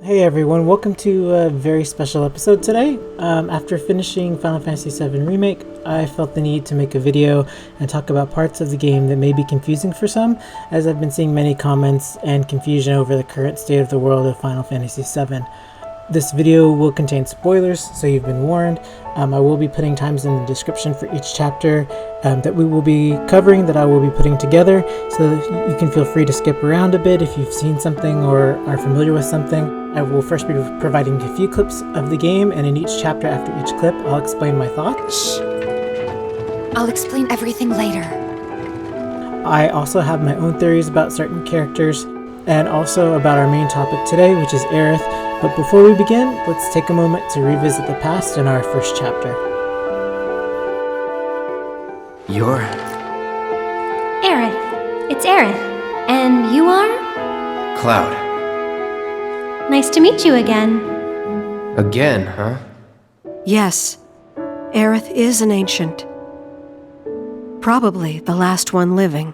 Hey everyone, welcome to a very special episode today. After finishing Final Fantasy VII Remake, I felt the need to make a video and talk about parts of the game that may be confusing for some, as I've been seeing many comments and confusion over the current state of the world of Final Fantasy VII. This video will contain spoilers, so you've been warned. I will be putting times in the description for each chapter that we will be covering, that I will be putting together, so that you can feel free to skip around a bit if you've seen something or are familiar with something. I will first be providing a few clips of the game, and in each chapter after each clip, I'll explain my thoughts. Shh. I'll explain everything later. I also have my own theories about certain characters, and also about our main topic today, which is Aerith. But before we begin, let's take a moment to revisit the past in our first chapter. You're... Aerith. It's Aerith. And you are? Cloud. Nice to meet you again. Again, huh? Yes, Aerith is an ancient. Probably the last one living.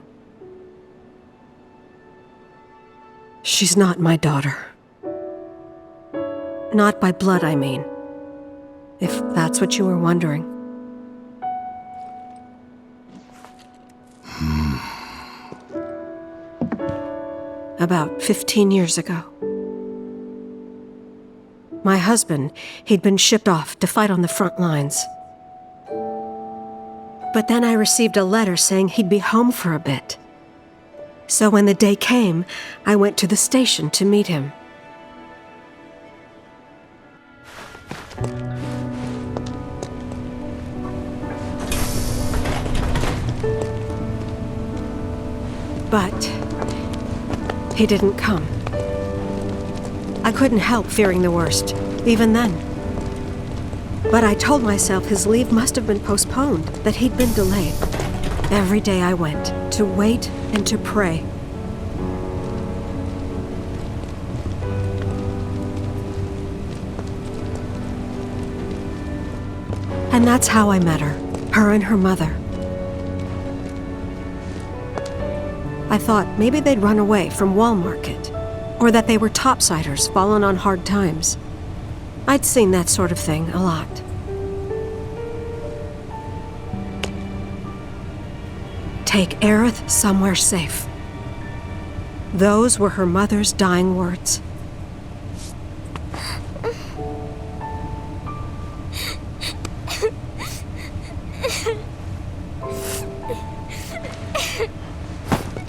She's not my daughter. Not by blood, I mean. If that's what you were wondering. About 15 years ago. My husband, he'd been shipped off to fight on the front lines. But then I received a letter saying he'd be home for a bit. So when the day came, I went to the station to meet him. But he didn't come. I couldn't help fearing the worst, even then. But I told myself his leave must have been postponed, that he'd been delayed. Every day I went, to wait and to pray. And that's how I met her and her mother. I thought maybe they'd run away from Wall Market, or that they were topsiders fallen on hard times. I'd seen that sort of thing a lot. Take Aerith somewhere safe. Those were her mother's dying words.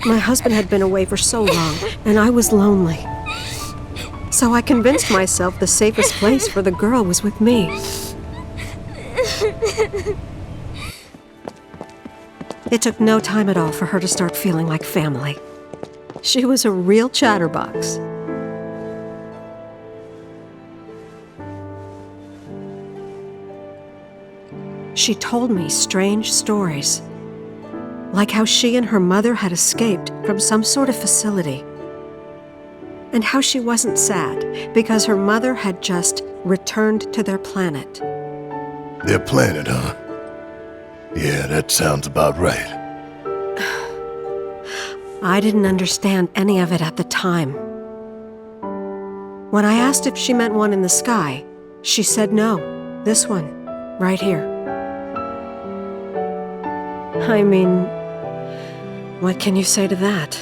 My husband had been away for so long, and I was lonely. So I convinced myself the safest place for the girl was with me. It took no time at all for her to start feeling like family. She was a real chatterbox. She told me strange stories. Like how she and her mother had escaped from some sort of facility. And how she wasn't sad because her mother had just returned to their planet. Their planet, huh? Yeah, that sounds about right. I didn't understand any of it at the time. When I asked if she meant one in the sky, she said no, this one, right here. I mean, what can you say to that?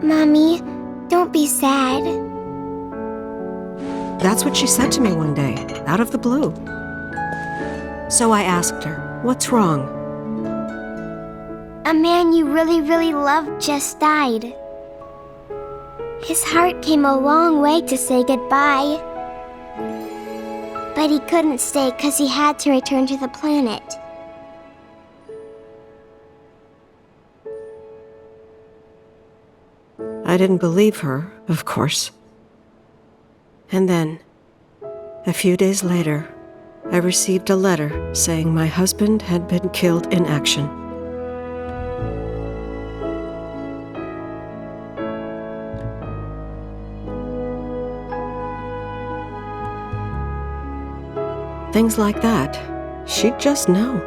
Mommy, don't be sad. That's what she said to me one day, out of the blue. So I asked her, what's wrong? A man you really, really loved just died. His heart came a long way to say goodbye. But he couldn't stay because he had to return to the planet. I didn't believe her, of course. And then, a few days later, I received a letter saying my husband had been killed in action. Things like that, she'd just know.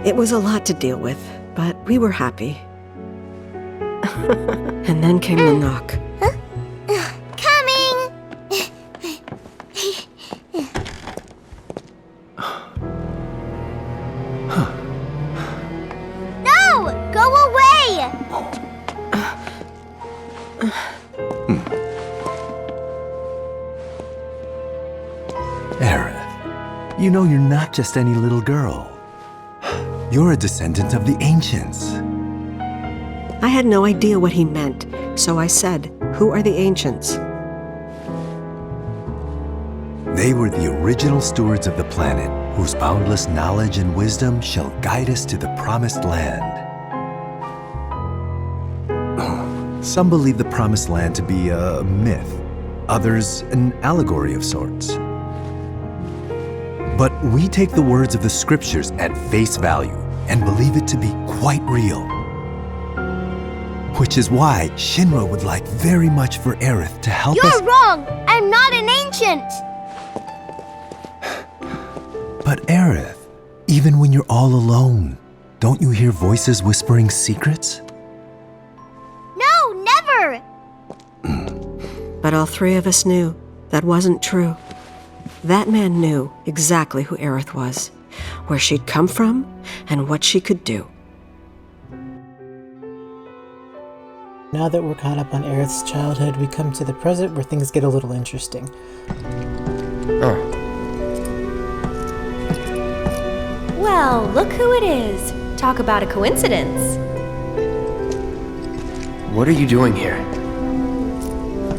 It was a lot to deal with, but we were happy. And then came the knock. Coming! No! Go away! Aerith, you know you're not just any little girl. You're a descendant of the ancients. I had no idea what he meant, so I said, "Who are the ancients?" They were the original stewards of the planet, whose boundless knowledge and wisdom shall guide us to the promised land. Some believe the promised land to be a myth, others an allegory of sorts. But we take the words of the scriptures at face value and believe it to be quite real. Which is why Shinra would like very much for Aerith to help us— You're wrong! I'm not an ancient! But Aerith, even when you're all alone, don't you hear voices whispering secrets? No, never! But all three of us knew that wasn't true. That man knew exactly who Aerith was, where she'd come from, and what she could do. Now that we're caught up on Aerith's childhood, we come to the present where things get a little interesting. Oh. Well, look who it is. Talk about a coincidence. What are you doing here?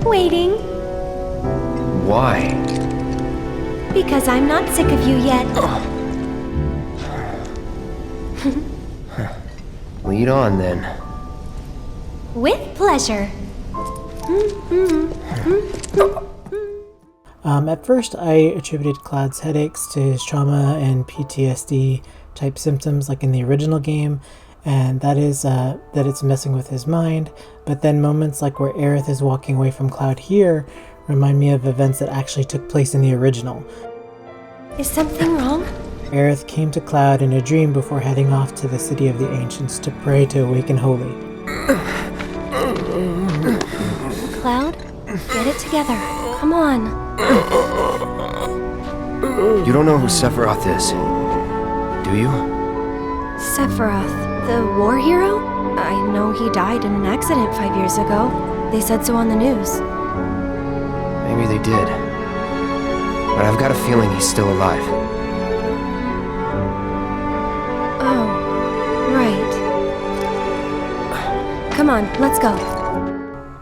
Waiting. Why? Because I'm not sick of you yet. Lead on, then. With pleasure. At first, I attributed Cloud's headaches to his trauma and PTSD type symptoms like in the original game, and that is that it's messing with his mind. But then moments like where Aerith is walking away from Cloud here remind me of events that actually took place in the original. Is something wrong? Aerith came to Cloud in a dream before heading off to the city of the ancients to pray to awaken Holy. Cloud, get it together. Come on. You don't know who Sephiroth is, do you? Sephiroth, the war hero? I know he died in an accident 5 years ago. They said so on the news. Maybe they did. But I've got a feeling he's still alive. Oh, right. Come on, let's go.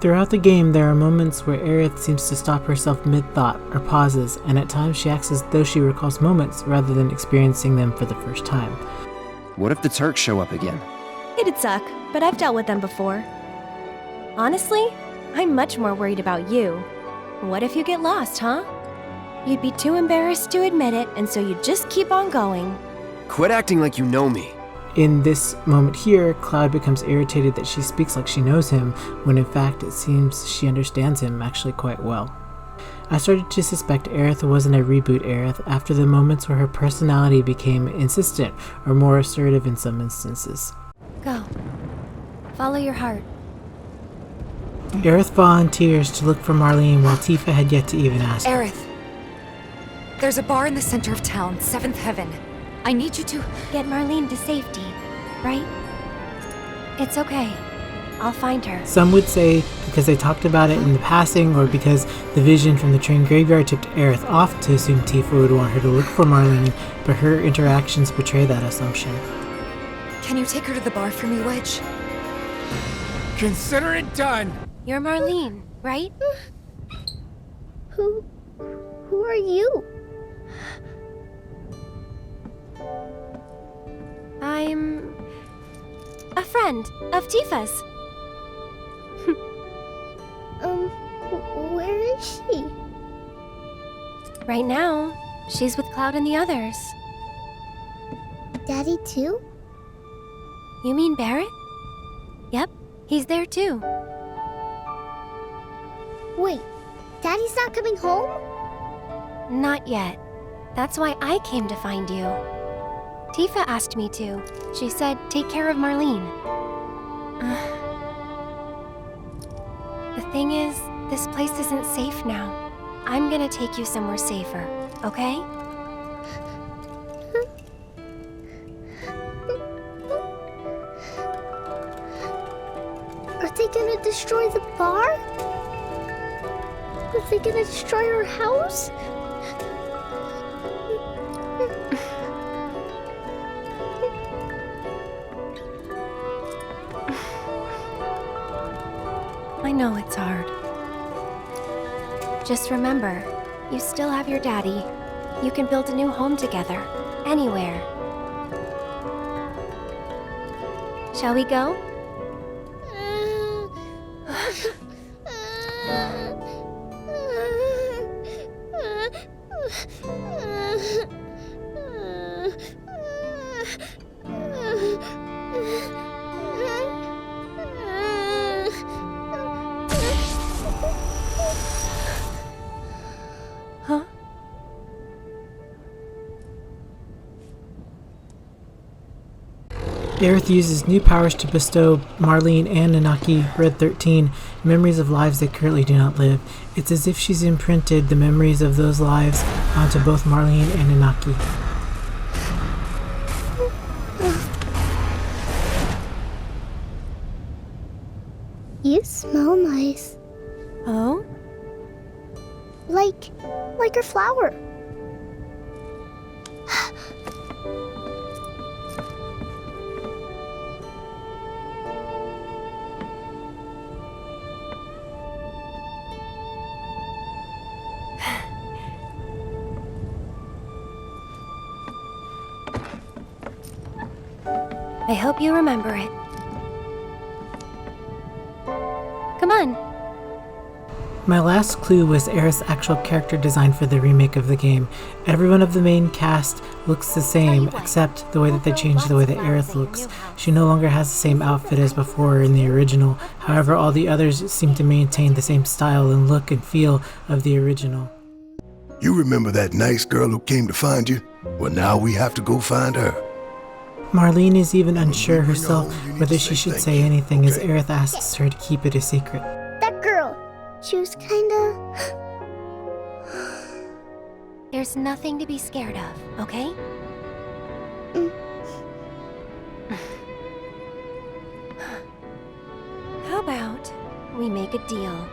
Throughout the game, there are moments where Aerith seems to stop herself mid-thought or pauses, and at times she acts as though she recalls moments rather than experiencing them for the first time. What if the Turks show up again? It'd suck, but I've dealt with them before. Honestly, I'm much more worried about you. What if you get lost, huh? You'd be too embarrassed to admit it, and so you'd just keep on going. Quit acting like you know me. In this moment here, Cloud becomes irritated that she speaks like she knows him, when in fact it seems she understands him actually quite well. I started to suspect Aerith wasn't a reboot Aerith after the moments where her personality became insistent or more assertive in some instances. Go. Follow your heart. Aerith volunteers to look for Marlene while Tifa had yet to even ask. Aerith, there's a bar in the center of town, 7th Heaven. I need you to— Get Marlene to safety, right? It's okay. I'll find her. Some would say because they talked about it in the passing, or because the vision from the train graveyard tipped Aerith off to assume Tifa would want her to look for Marlene, but her interactions betray that assumption. Can you take her to the bar for me, Wedge? Consider it done! You're Marlene, right? Who are you? I'm a friend of Tifa's. Where is she? Right now, she's with Cloud and the others. Daddy too? You mean Barrett? Yep, he's there too. Wait, Daddy's not coming home? Not yet. That's why I came to find you. Tifa asked me to. She said, take care of Marlene. The thing is, this place isn't safe now. I'm gonna take you somewhere safer, okay? Are they gonna destroy the bar? Are they gonna destroy our house? I know it's hard. Just remember, you still have your daddy. You can build a new home together, anywhere. Shall we go? Huh? Aerith uses new powers to bestow Marlene and Nanaki, Red 13, memories of lives they currently do not live. It's as if she's imprinted the memories of those lives onto both Marlene and Nanaki. You smell nice. Oh? Like a flower. I hope you remember it. Come on. My last clue was Aerith's actual character design for the remake of the game. Everyone of the main cast looks the same, except the way that they changed the way that Aerith looks. She no longer has the same outfit as before in the original. However, all the others seem to maintain the same style and look and feel of the original. You remember that nice girl who came to find you? Well, now we have to go find her. Marlene is even unsure herself whether she should say anything as Aerith asks her to keep it a secret. That girl. She was kinda... There's nothing to be scared of, okay? How about we make a deal?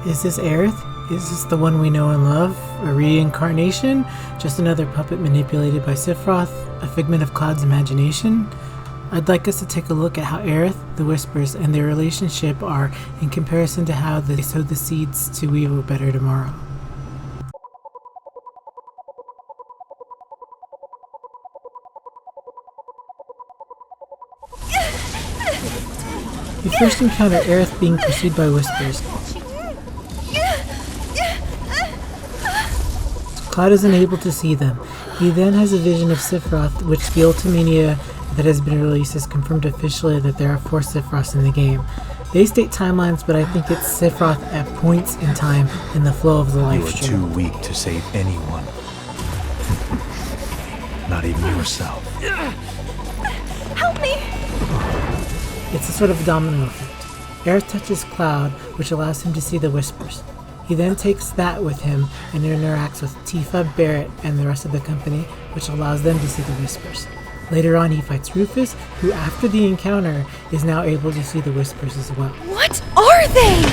Is this Aerith? Is this the one we know and love? A reincarnation? Just another puppet manipulated by Sephiroth? A figment of Cloud's imagination? I'd like us to take a look at how Aerith, the Whispers, and their relationship are in comparison to how they sowed the seeds to weave a better tomorrow. We first encounter Aerith being pursued by Whispers. Cloud isn't able to see them. He then has a vision of Sephiroth, which the Ultimania that has been released has confirmed officially that there are 4 Sephiroths in the game. They state timelines, but I think it's Sephiroth at points in time in the flow of the Lifestream. You are too weak to save anyone. Not even yourself. Help me! It's a sort of domino effect. Aerith touches Cloud, which allows him to see the Whispers. He then takes that with him and interacts with Tifa, Barrett, and the rest of the company, which allows them to see the Whispers. Later on, he fights Rufus, who after the encounter is now able to see the Whispers as well. What are they?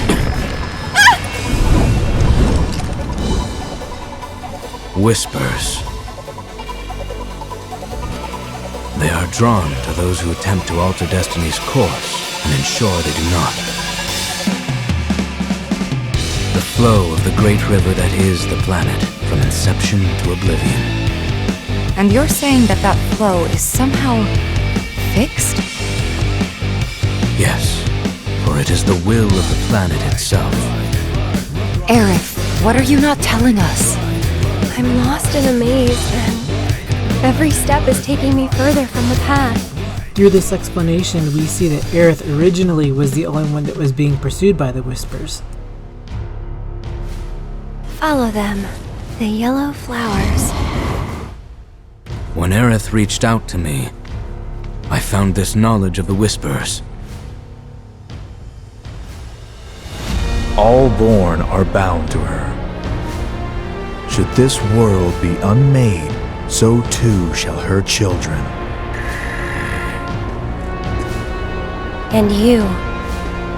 Whispers. They are drawn to those who attempt to alter destiny's course and ensure they do not. The flow of the great river that is the planet, from inception to oblivion. And you're saying that that flow is somehow fixed? Yes, for it is the will of the planet itself. Aerith, what are you not telling us? I'm lost in a maze, and every step is taking me further from the path. Through this explanation, we see that Aerith originally was the only one that was being pursued by the Whispers. Follow them. The yellow flowers. When Aerith reached out to me, I found this knowledge of the Whispers. All born are bound to her. Should this world be unmade, so too shall her children. And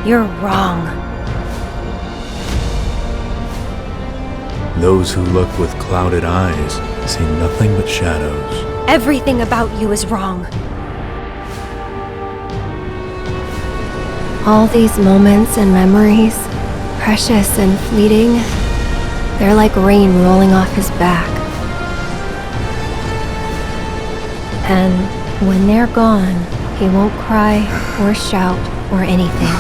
you're wrong. Those who look with clouded eyes see nothing but shadows. Everything about you is wrong. All these moments and memories, precious and fleeting, they're like rain rolling off his back. And when they're gone, he won't cry or shout or anything.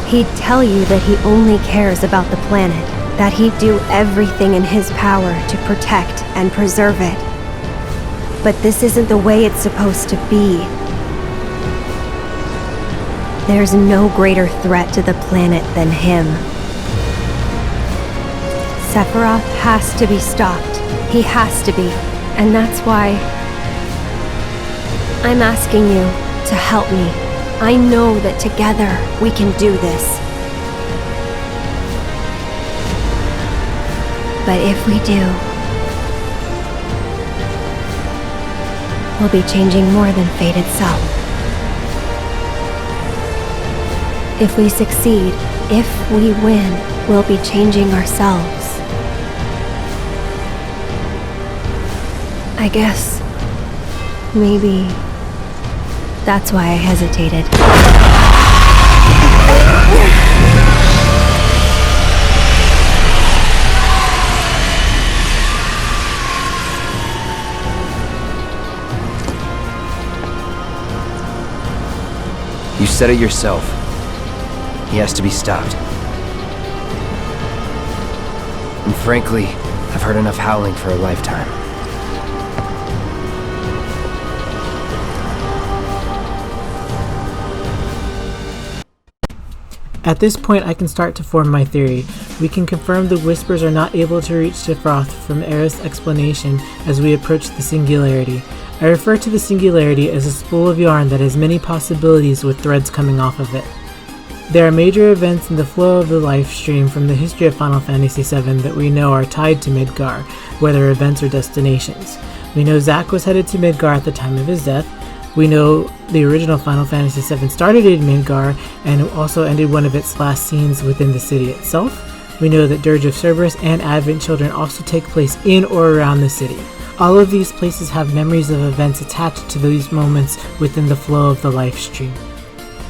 He'd tell you that he only cares about the planet, that he'd do everything in his power to protect and preserve it. But this isn't the way it's supposed to be. There's no greater threat to the planet than him. Sephiroth has to be stopped. He has to be. And that's why I'm asking you to help me. I know that together we can do this. But if we do, we'll be changing more than fate itself. If we succeed, if we win, we'll be changing ourselves. I guess maybe that's why I hesitated. You said it yourself. He has to be stopped. And frankly, I've heard enough howling for a lifetime. At this point, I can start to form my theory. We can confirm the Whispers are not able to reach Sephiroth from Aerith's explanation as we approach the Singularity. I refer to the Singularity as a spool of yarn that has many possibilities with threads coming off of it. There are major events in the flow of the Lifestream from the history of Final Fantasy VII that we know are tied to Midgar, whether events or destinations. We know Zack was headed to Midgar at the time of his death. We know the original Final Fantasy VII started in Midgar and also ended one of its last scenes within the city itself. We know that Dirge of Cerberus and Advent Children also take place in or around the city. All of these places have memories of events attached to these moments within the flow of the Lifestream.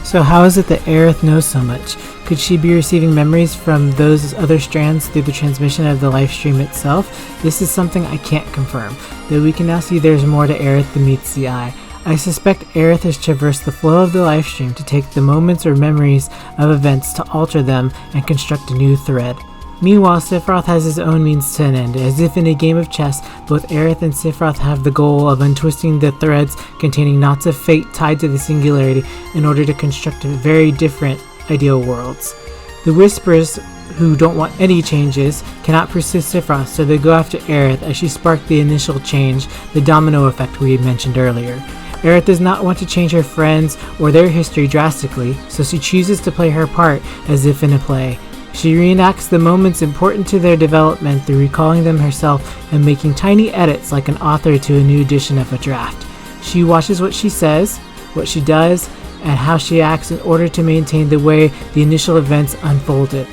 So how is it that Aerith knows so much? Could she be receiving memories from those other strands through the transmission of the Lifestream itself? This is something I can't confirm, though we can now see there's more to Aerith than meets the eye. I suspect Aerith has traversed the flow of the Lifestream to take the moments or memories of events to alter them and construct a new thread. Meanwhile, Sephiroth has his own means to an end. As if in a game of chess, both Aerith and Sephiroth have the goal of untwisting the threads containing knots of fate tied to the Singularity in order to construct very different ideal worlds. The Whispers, who don't want any changes, cannot pursue Sephiroth, so they go after Aerith as she sparked the initial change, the domino effect we had mentioned earlier. Aerith does not want to change her friends or their history drastically, so she chooses to play her part as if in a play. She reenacts the moments important to their development through recalling them herself and making tiny edits like an author to a new edition of a draft. She watches what she says, what she does, and how she acts in order to maintain the way the initial events unfolded.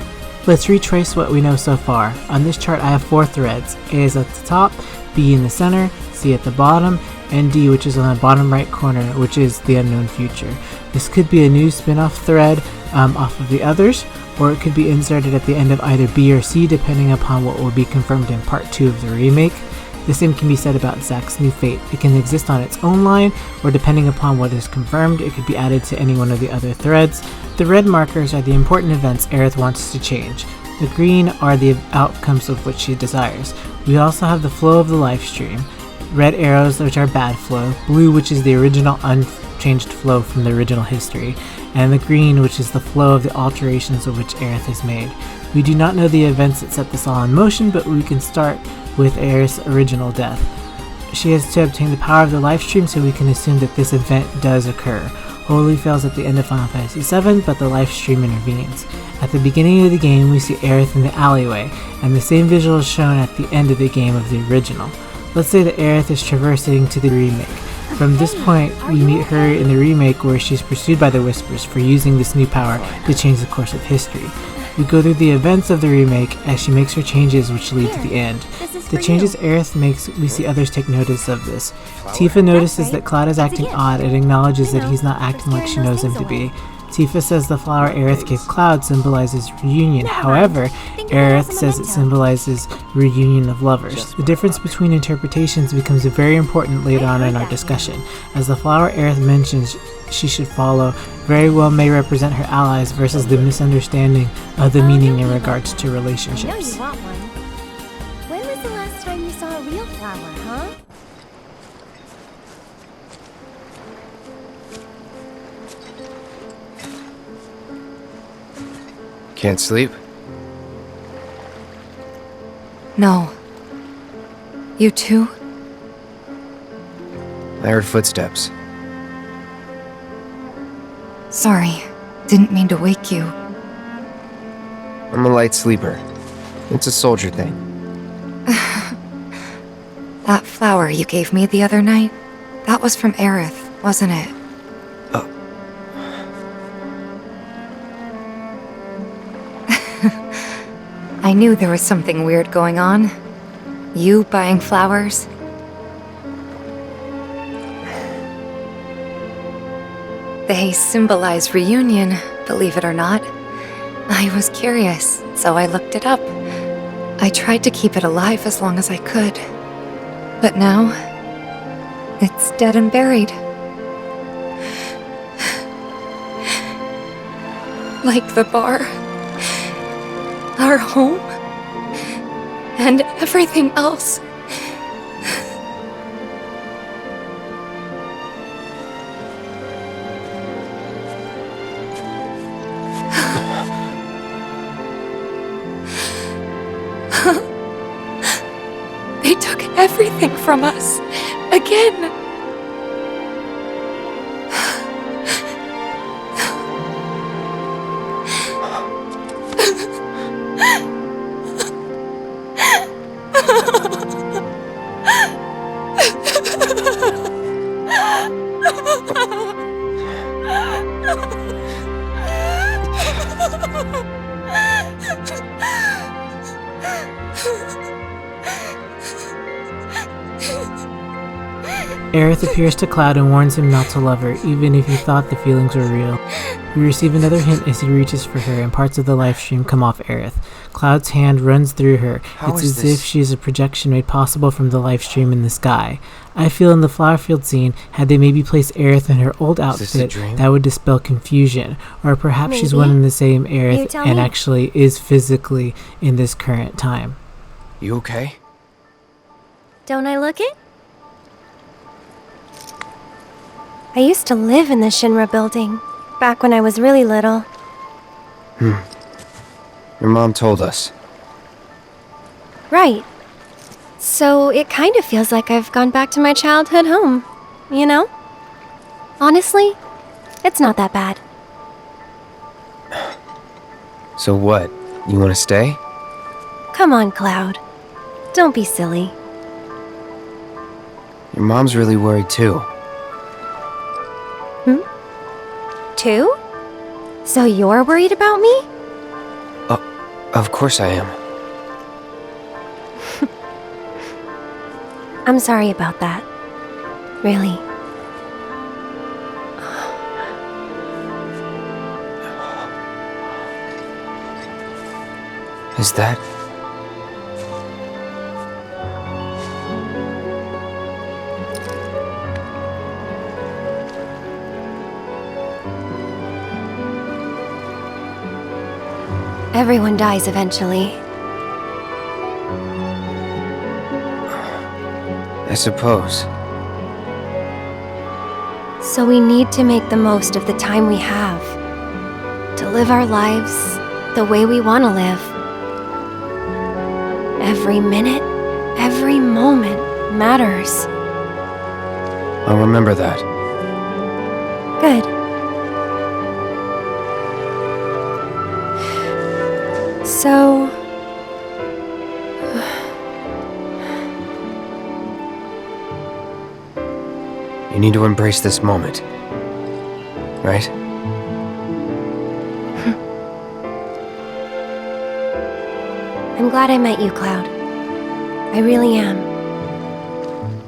Let's retrace what we know so far. On this chart I have 4 threads. A is at the top, B in the center, C at the bottom, and D, which is on the bottom right corner, which is the unknown future. This could be a new spin-off thread off of the others, or it could be inserted at the end of either B or C depending upon what will be confirmed in part 2 of the remake. The same can be said about Zack's new fate. It can exist on its own line, or depending upon what is confirmed, it could be added to any one of the other threads. The red markers are the important events Aerith wants to change. The green are the outcomes of which she desires. We also have the flow of the Lifestream. red arrows, which are bad flow, blue, which is the original unchanged flow from the original history, and the green, which is the flow of the alterations of which Aerith has made. We do not know the events that set this all in motion, but we can start with Aerith's original death. She has to obtain the power of the Lifestream, so we can assume that this event does occur. Holy fails at the end of Final Fantasy VII, but the Lifestream intervenes. At the beginning of the game, we see Aerith in the alleyway, and the same visual is shown at the end of the game of the original. Let's say that Aerith is traversing to the remake. From this point, we meet her in the remake where she's pursued by the Whispers for using this new power to change the course of history. We go through the events of the remake as she makes her changes which lead to the end. The changes Aerith makes, we see others take notice of this. Tifa notices that Cloud is acting odd and acknowledges that he's not acting like she knows him to be. Tifa says the flower Aerith gave Cloud symbolizes reunion. However, Aerith says it symbolizes reunion of lovers. The difference between interpretations becomes very important later on in our discussion, as the flower Aerith mentions she should follow very well may represent her allies versus the misunderstanding of the meaning in regards to relationships. When was the last time you saw a real flower, huh? Can't sleep? No. You too? I heard footsteps. Sorry. Didn't mean to wake you. I'm a light sleeper. It's a soldier thing. That flower you gave me the other night, that was from Aerith, wasn't it? I knew there was something weird going on. You buying flowers? They symbolize reunion, believe it or not. I was curious, so I looked it up. I tried to keep it alive as long as I could. But now, it's dead and buried. Like the bar, our home, and everything else. They took everything from us, again. Aerith appears to Cloud and warns him not to love her, even if he thought the feelings were real. We receive another hint as he reaches for her, and parts of the Lifestream come off Aerith. Cloud's hand runs through her. It's as if she is a projection made possible from the Lifestream in the sky. I feel in the flower field scene, had they maybe placed Aerith in her old outfit, that would dispel confusion. Or perhaps she's one and the same Aerith and actually is physically in this current time. You okay? Don't I look it? I used to live in the Shinra building, back when I was really little. Your mom told us. Right. So it kind of feels like I've gone back to my childhood home, you know? Honestly, it's not that bad. So what? You want to stay? Come on, Cloud. Don't be silly. Your mom's really worried too. Too? So you're worried about me? Of course I am. I'm sorry about that. Really. Is that... Everyone dies eventually. I suppose. So we need to make the most of the time we have. To live our lives the way we want to live. Every minute, every moment matters. I'll remember that. Good. So... You need to embrace this moment. Right? I'm glad I met you, Cloud. I really am.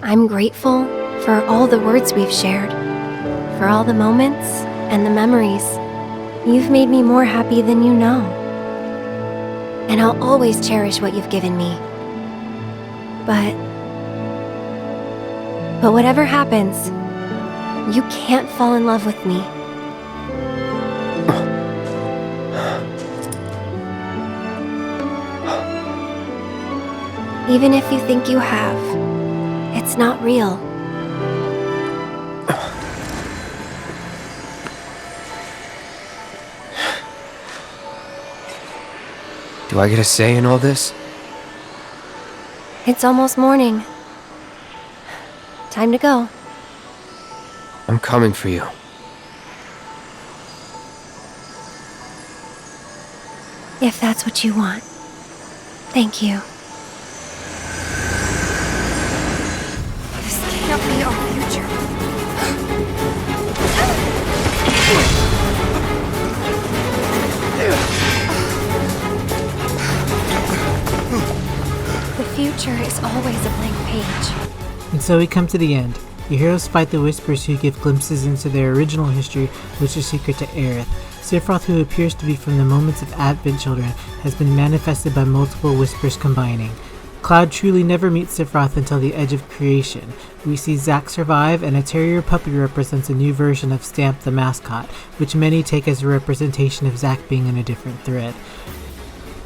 I'm grateful for all the words we've shared, for all the moments and the memories. You've made me more happy than you know. And I'll always cherish what you've given me. But whatever happens, you can't fall in love with me. Even if you think you have, it's not real. Do I get a say in all this? It's almost morning. Time to go. I'm coming for you. If that's what you want. Thank you. This can't be our future. The future is always a blank page. And so we come to the end. Your heroes fight the Whispers, who give glimpses into their original history, which is secret to Aerith. Sephiroth, who appears to be from the moments of Advent Children, has been manifested by multiple Whispers combining. Cloud truly never meets Sephiroth until the edge of creation. We see Zack survive, and a terrier puppy represents a new version of Stamp the mascot, which many take as a representation of Zack being in a different thread.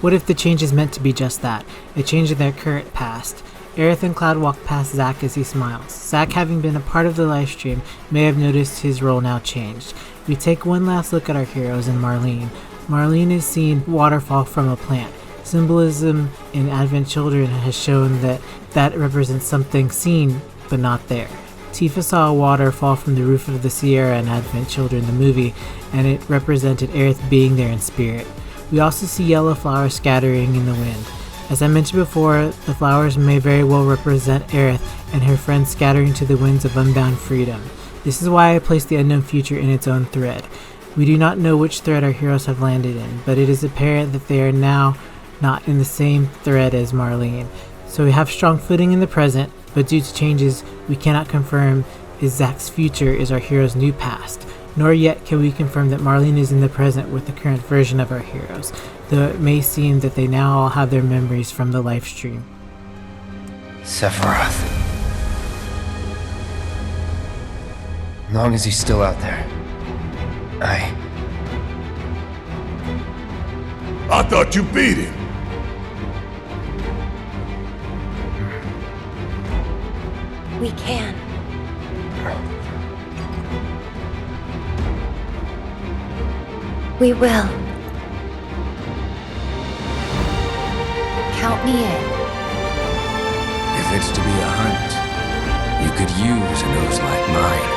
What if the change is meant to be just that, a change in their current past? Aerith and Cloud walk past Zack as he smiles. Zack, having been a part of the Lifestream, may have noticed his role now changed. We take one last look at our heroes and Marlene. Marlene is seeing waterfall from a plant. Symbolism in Advent Children has shown that represents something seen but not there. Tifa saw water fall from the roof of the Sierra in Advent Children, the movie, and it represented Aerith being there in spirit. We also see yellow flowers scattering in the wind. As I mentioned before, the flowers may very well represent Aerith and her friends scattering to the winds of unbound freedom. This is why I placed the unknown future in its own thread. We do not know which thread our heroes have landed in, but it is apparent that they are now not in the same thread as Marlene. So we have strong footing in the present, but due to changes we cannot confirm is Zack's future is our hero's new past. Nor yet can we confirm that Marlene is in the present with the current version of our heroes, though it may seem that they now all have their memories from the Lifestream. Sephiroth. As long as he's still out there, I thought you beat him. We can. We will. Count me in. If it's to be a hunt, you could use a nose like mine.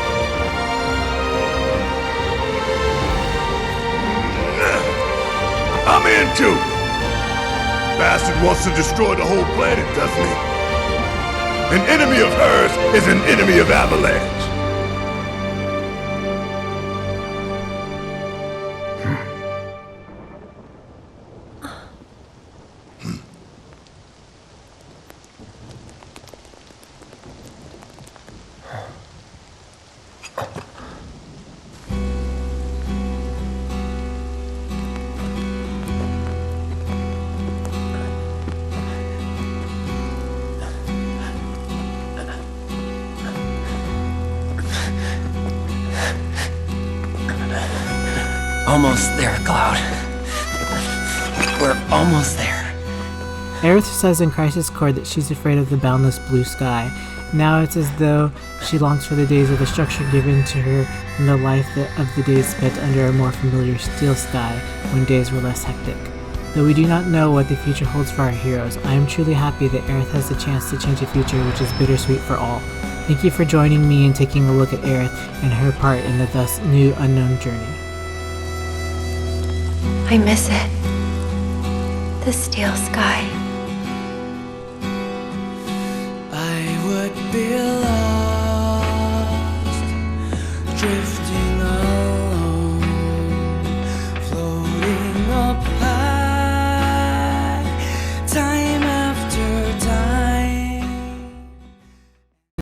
I'm in too. Bastard wants to destroy the whole planet, doesn't he? An enemy of hers is an enemy of Avalanche. Almost there, Cloud. We're almost there. Aerith says in Crisis Core that she's afraid of the boundless blue sky, Now it's as though she longs for the days of the structure given to her and the life of the days spent under a more familiar steel sky when days were less hectic. Though we do not know what the future holds for our heroes, I am truly happy that Aerith has the chance to change a future which is bittersweet for all. Thank you for joining me and taking a look at Aerith and her part in the thus new unknown journey. I miss it. The steel sky. I would be